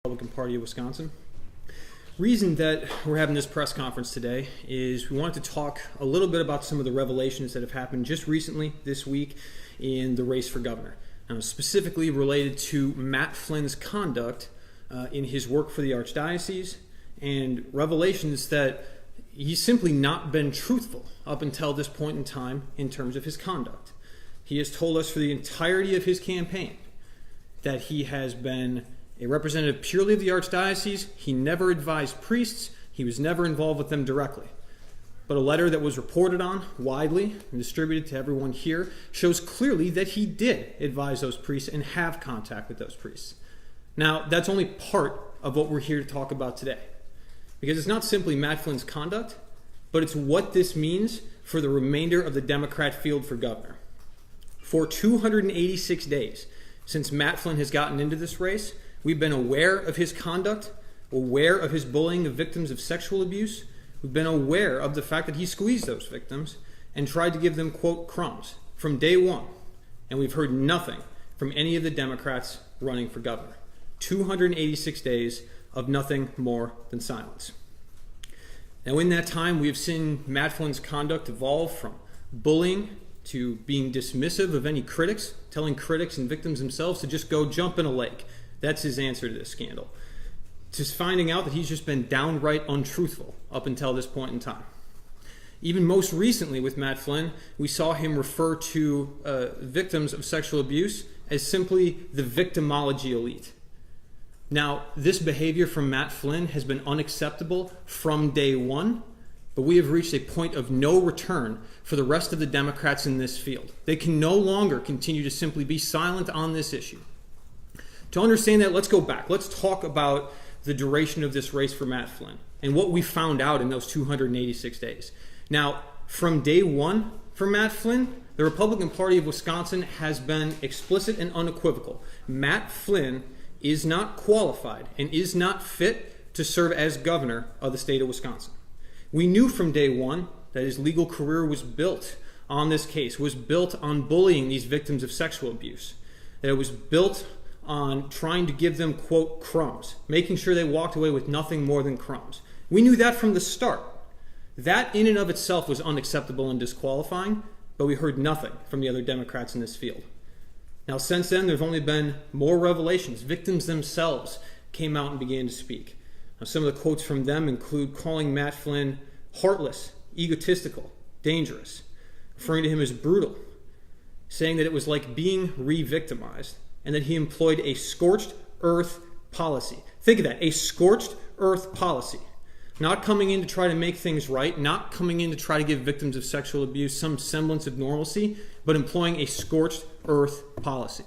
Republican Party of Wisconsin. Reason that we're having this press conference today is we wanted to talk a little bit about some of the revelations that have happened just recently this week in the race for governor. Specifically related to Matt Flynn's conduct in his work for the Archdiocese, and revelations that he's simply not been truthful up until this point in time in terms of his conduct. He has told us for the entirety of his campaign that he has been a representative purely of the Archdiocese. He never advised priests. He was never involved with them directly. But a letter that was reported on widely and distributed to everyone here shows clearly that he did advise those priests and have contact with those priests. Now, that's only part of what we're here to talk about today. Because it's not simply Matt Flynn's conduct, but it's what this means for the remainder of the Democrat field for governor. For 286 days since Matt Flynn has gotten into this race, we've been aware of his conduct, aware of his bullying of victims of sexual abuse. We've been aware of the fact that he squeezed those victims and tried to give them, quote, crumbs from day one. And we've heard nothing from any of the Democrats running for governor. 286 days of nothing more than silence. Now, in that time, we have seen Matt Flynn's conduct evolve from bullying to being dismissive of any critics, telling critics and victims themselves to just go jump in a lake. That's his answer to this scandal. Just finding out that he's just been downright untruthful up until this point in time. Even most recently with Matt Flynn, we saw him refer to victims of sexual abuse as simply the victimology elite. Now, this behavior from Matt Flynn has been unacceptable from day one, but we have reached a point of no return for the rest of the Democrats in this field. They can no longer continue to simply be silent on this issue. To understand that, let's go back. Let's talk about the duration of this race for Matt Flynn and what we found out in those 286 days. Now, from day one for Matt Flynn, the Republican Party of Wisconsin has been explicit and unequivocal. Matt Flynn is not qualified and is not fit to serve as governor of the state of Wisconsin. We knew from day one that his legal career was built on this case, was built on bullying these victims of sexual abuse, that it was built on trying to give them, quote, crumbs, making sure they walked away with nothing more than crumbs. We knew that from the start. That in and of itself was unacceptable and disqualifying, but we heard nothing from the other Democrats in this field. Now, since then, there have only been more revelations. Victims themselves came out and began to speak. Now, some of the quotes from them include calling Matt Flynn heartless, egotistical, dangerous, referring to him as brutal, saying that it was like being re-victimized, and that he employed a scorched earth policy. Think of that, a scorched earth policy. Not coming in to try to make things right, not coming in to try to give victims of sexual abuse some semblance of normalcy, but employing a scorched earth policy.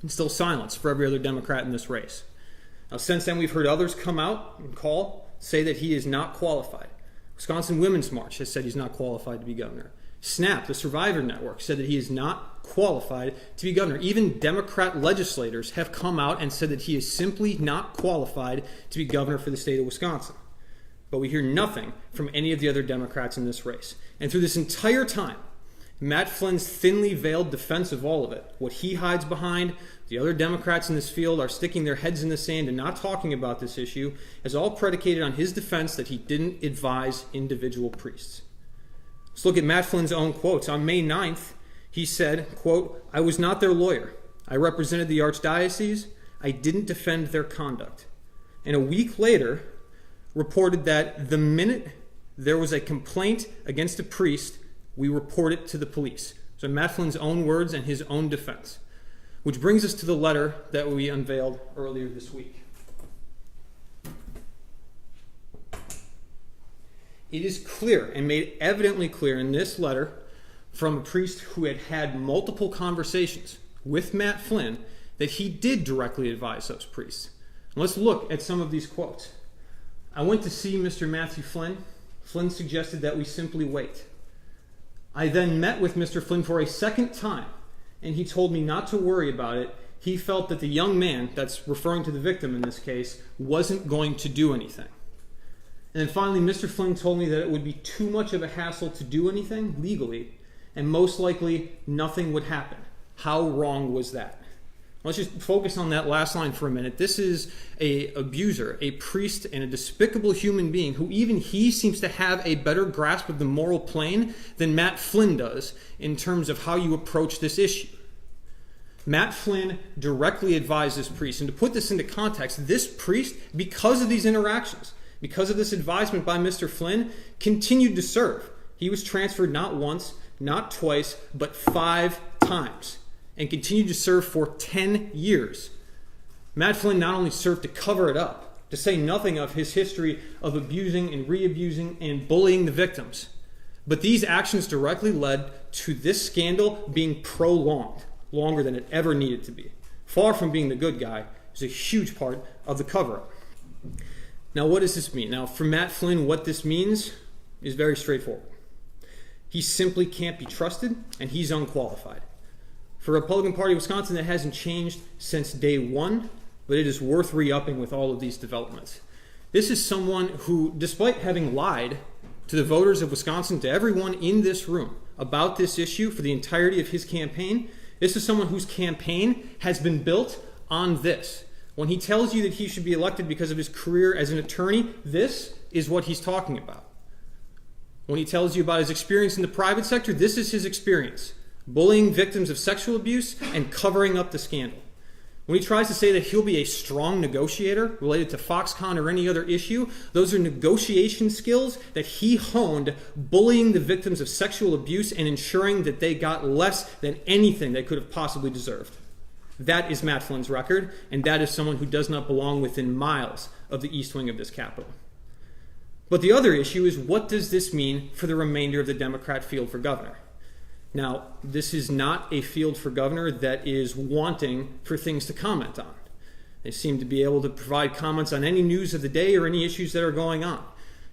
And still silence for every other Democrat in this race. Now, since then, we've heard others come out and say that he is not qualified. Wisconsin Women's March has said he's not qualified to be governor. SNAP, the Survivor Network, said that he is not qualified to be governor. Even Democrat legislators have come out and said that he is simply not qualified to be governor for the state of Wisconsin. But we hear nothing from any of the other Democrats in this race. And through this entire time, Matt Flynn's thinly veiled defense of all of it, what he hides behind, the other Democrats in this field are sticking their heads in the sand and not talking about this issue, is all predicated on his defense that he didn't advise individual priests. Let's look at Matt Flynn's own quotes. On May 9th, he said, quote, "I was not their lawyer. I represented the Archdiocese. I didn't defend their conduct." And a week later, reported that the minute there was a complaint against a priest, we report it to the police. So Matt Flynn's own words and his own defense. Which brings us to the letter that we unveiled earlier this week. It is clear and made evidently clear in this letter from a priest who had had multiple conversations with Matt Flynn that he did directly advise those priests. And let's look at some of these quotes. "I went to see Mr. Matthew Flynn. Flynn suggested that we simply wait. I then met with Mr. Flynn for a second time, and he told me not to worry about it. He felt that the young man," that's referring to the victim in this case, "wasn't going to do anything." And then finally, Mr. Flynn told me that it would be too much of a hassle to do anything legally, and most likely nothing would happen. How wrong was that? Let's just focus on that last line for a minute. This is an abuser, a priest, and a despicable human being who even he seems to have a better grasp of the moral plane than Matt Flynn does in terms of how you approach this issue. Matt Flynn directly advised this priest. And to put this into context, this priest, because of these interactions, because of this advisement by Mr. Flynn, continued to serve. He was transferred not once, not twice, but 5 times, and continued to serve for 10 years. Matt Flynn not only served to cover it up, to say nothing of his history of abusing and re-abusing and bullying the victims, but these actions directly led to this scandal being prolonged, longer than it ever needed to be. Far from being the good guy, it was a huge part of the cover-up. Now, what does this mean? Now, for Matt Flynn, what this means is very straightforward. He simply can't be trusted, and he's unqualified. For the Republican Party of Wisconsin, that hasn't changed since day one, but it is worth re-upping with all of these developments. This is someone who, despite having lied to the voters of Wisconsin, to everyone in this room about this issue for the entirety of his campaign, this is someone whose campaign has been built on this. When he tells you that he should be elected because of his career as an attorney, this is what he's talking about. When he tells you about his experience in the private sector, this is his experience. Bullying victims of sexual abuse and covering up the scandal. When he tries to say that he'll be a strong negotiator related to Foxconn or any other issue, those are negotiation skills that he honed bullying the victims of sexual abuse and ensuring that they got less than anything they could have possibly deserved. That is Matt Flynn's record, and that is someone who does not belong within miles of the east wing of this Capitol. But the other issue is, what does this mean for the remainder of the Democrat field for governor? Now, this is not a field for governor that is wanting for things to comment on. They seem to be able to provide comments on any news of the day or any issues that are going on.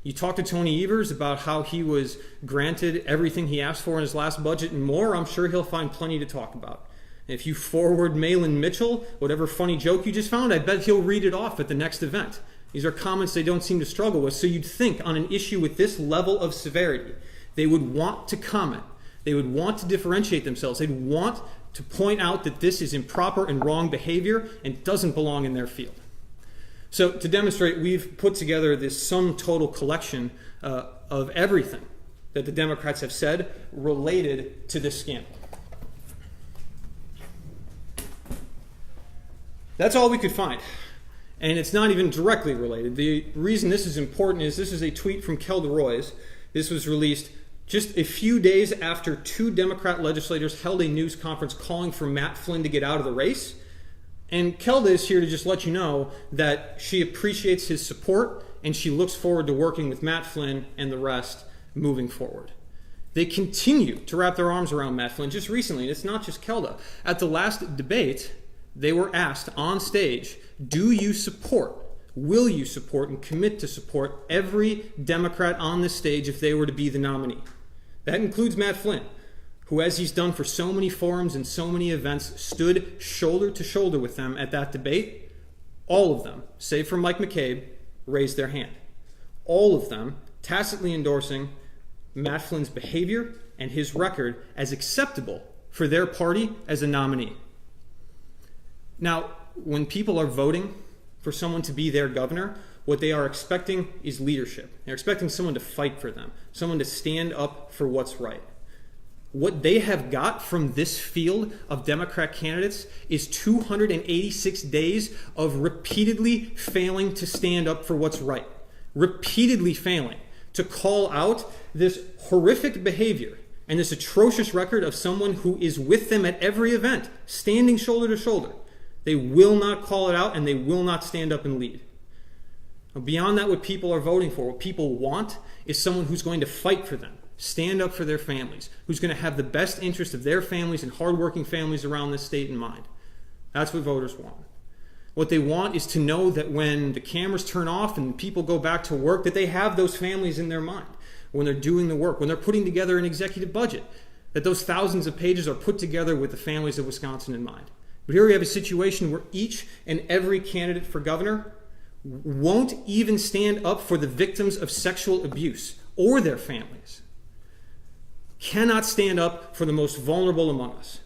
You talk to Tony Evers about how he was granted everything he asked for in his last budget and more, I'm sure he'll find plenty to talk about. If you forward Malin Mitchell, whatever funny joke you just found, I bet he'll read it off at the next event. These are comments they don't seem to struggle with, so you'd think on an issue with this level of severity, they would want to comment. They would want to differentiate themselves. They'd want to point out that this is improper and wrong behavior and doesn't belong in their field. So to demonstrate, we've put together this sum total collection of everything that the Democrats have said related to this scandal. That's all we could find. And it's not even directly related. The reason this is important is this is a tweet from Kelda Roys. This was released just a few days after 2 Democrat legislators held a news conference calling for Matt Flynn to get out of the race. And Kelda is here to just let you know that she appreciates his support and she looks forward to working with Matt Flynn and the rest moving forward. They continue to wrap their arms around Matt Flynn just recently, and it's not just Kelda. At the last debate, they were asked on stage, do you support, will you support, and commit to support every Democrat on this stage if they were to be the nominee? That includes Matt Flynn, who, as he's done for so many forums and so many events, stood shoulder to shoulder with them at that debate. All of them, save for Mike McCabe, raised their hand. All of them tacitly endorsing Matt Flynn's behavior and his record as acceptable for their party as a nominee. Now, when people are voting for someone to be their governor, what they are expecting is leadership. They're expecting someone to fight for them, someone to stand up for what's right. What they have got from this field of Democrat candidates is 286 days of repeatedly failing to stand up for what's right, repeatedly failing to call out this horrific behavior and this atrocious record of someone who is with them at every event, standing shoulder to shoulder. They will not call it out, and they will not stand up and lead. Beyond that, what people are voting for, what people want, is someone who's going to fight for them, stand up for their families, who's going to have the best interest of their families and hardworking families around this state in mind. That's what voters want. What they want is to know that when the cameras turn off and people go back to work, that they have those families in their mind when they're doing the work, when they're putting together an executive budget, that those thousands of pages are put together with the families of Wisconsin in mind. But here we have a situation where each and every candidate for governor won't even stand up for the victims of sexual abuse or their families, cannot stand up for the most vulnerable among us.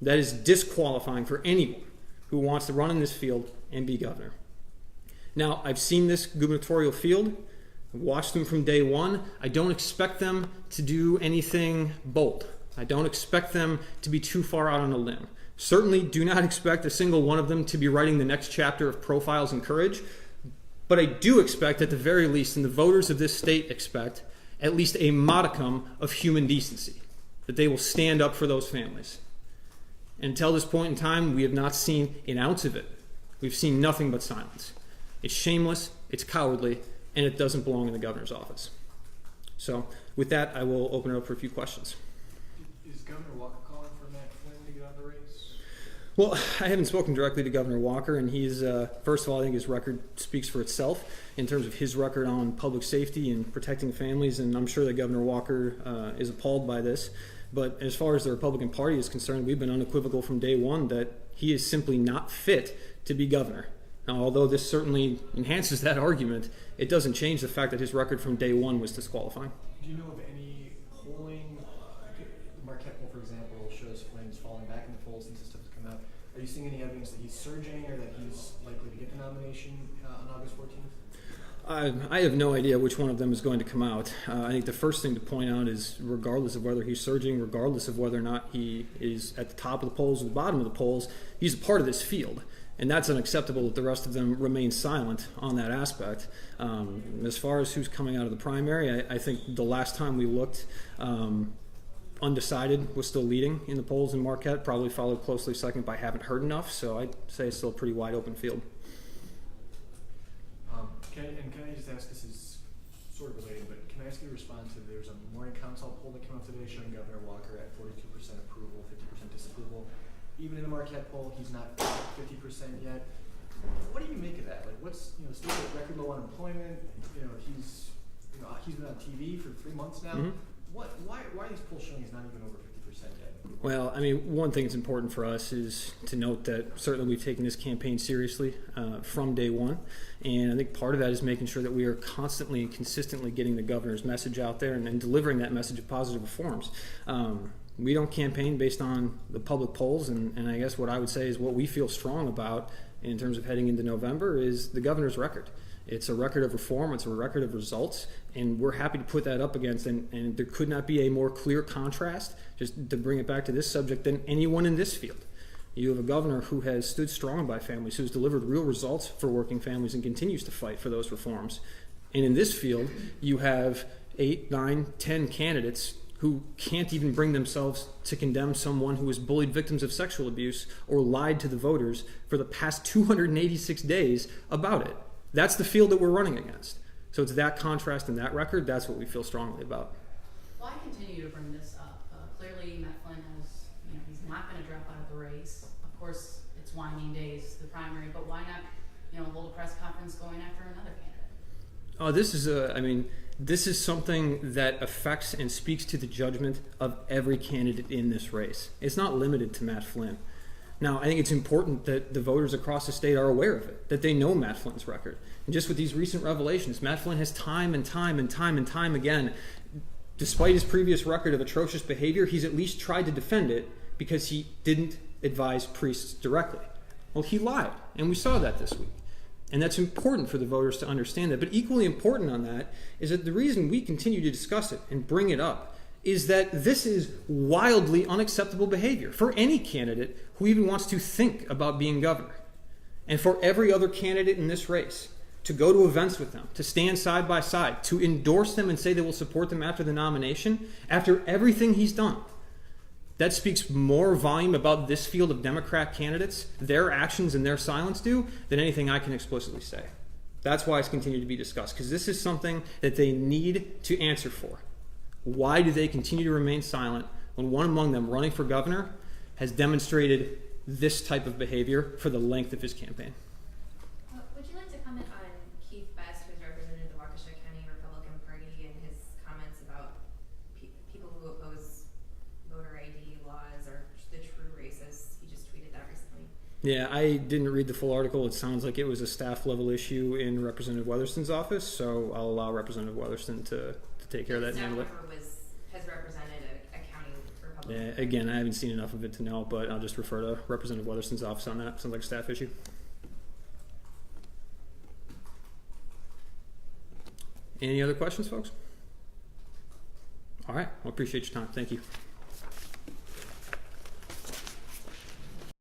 That is disqualifying for anyone who wants to run in this field and be governor. Now, I've seen this gubernatorial field. I've watched them from day one. I don't expect them to do anything bold. I don't expect them to be too far out on a limb. Certainly do not expect a single one of them to be writing the next chapter of Profiles in Courage. But I do expect, at the very least, and the voters of this state expect, at least a modicum of human decency, that they will stand up for those families. Until this point in time, we have not seen an ounce of it. We've seen nothing but silence. It's shameless, it's cowardly, and it doesn't belong in the governor's office. So with that, I will open it up for a few questions. Is Governor Walker calling for Matt Flynn to get out of the race? Well, I haven't spoken directly to Governor Walker, and he's, first of all, I think his record speaks for itself in terms of his record on public safety and protecting families, and I'm sure that Governor Walker is appalled by this. But as far as the Republican Party is concerned, we've been unequivocal from day one that he is simply not fit to be governor. Now, although this certainly enhances that argument, it doesn't change the fact that his record from day one was disqualifying. Do you know of any polling? The Marquette poll, for example, shows Flynn's falling back in the polls since this stuff has come out. Are you seeing any evidence that he's surging or that he's likely to get the nomination on August 14th? I have no idea which one of them is going to come out. I think the first thing to point out is, regardless of whether he's surging, regardless of whether or not he is at the top of the polls or the bottom of the polls, he's a part of this field. And that's unacceptable that the rest of them remain silent on that aspect. As far as who's coming out of the primary, I think the last time we looked, undecided was still leading in the polls in Marquette, probably followed closely second by Haven't Heard Enough, so I'd say it's still a pretty wide open field. Can I just ask, this is sort of related, but can I ask you to respond to, there's a morning consult poll that came out today showing Governor Walker at 42% approval, 50% disapproval. Even in the Marquette poll, he's not 50% yet. What do you make of that? Like, what's, still at record low unemployment, he's been on TV for 3 months now. Mm-hmm. Why are these polls showing he's not even over 50% yet? Well, I mean, one thing that's important for us is to note that certainly we've taken this campaign seriously from day one. And I think part of that is making sure that we are constantly and consistently getting the governor's message out there and delivering that message of positive reforms. We don't campaign based on the public polls, and I guess what I would say is what we feel strong about in terms of heading into November is the governor's record. It's a record of reform, it's a record of results, and we're happy to put that up against, and there could not be a more clear contrast, just to bring it back to this subject, than anyone in this field. You have a governor who has stood strong by families, who's delivered real results for working families and continues to fight for those reforms. And in this field, you have 8, 9, 10 candidates who can't even bring themselves to condemn someone who has bullied victims of sexual abuse or lied to the voters for the past 286 days about it. That's the field that we're running against. So it's that contrast and that record, that's what we feel strongly about. Why continue to bring this up? Clearly, Matt Flynn has, he's not going to drop out of the race. Of course, it's winding days, the primary, but why not, hold a press conference going after another candidate? Oh, this is something that affects and speaks to the judgment of every candidate in this race. It's not limited to Matt Flynn. Now, I think it's important that the voters across the state are aware of it, that they know Matt Flynn's record. And just with these recent revelations, Matt Flynn has time and time again, despite his previous record of atrocious behavior, he's at least tried to defend it because he didn't advise priests directly. Well, he lied, and we saw that this week. And that's important for the voters to understand that. But equally important on that is that the reason we continue to discuss it and bring it up is that this is wildly unacceptable behavior for any candidate who even wants to think about being governor. And for every other candidate in this race to go to events with them, to stand side by side, to endorse them and say they will support them after the nomination, after everything he's done. That speaks more volume about this field of Democrat candidates, their actions and their silence do, than anything I can explicitly say. That's why it's continued to be discussed, because this is something that they need to answer for. Why do they continue to remain silent when one among them, running for governor, has demonstrated this type of behavior for the length of his campaign? Would you like to comment on Keith Best, who's represented the Waukesha County Republican Party, and his comments about people who oppose voter ID laws are the true racists? He just tweeted that recently. Yeah, I didn't read the full article. It sounds like it was a staff level issue in Representative Weatherston's office, so I'll allow Representative Weatherston to take care of that and handle it. Has represented a county Republican Again, I haven't seen enough of it to know, but I'll just refer to Representative Weatherston's office on that. Sounds like a staff issue. Any other questions, folks? All right. Well, appreciate your time. Thank you.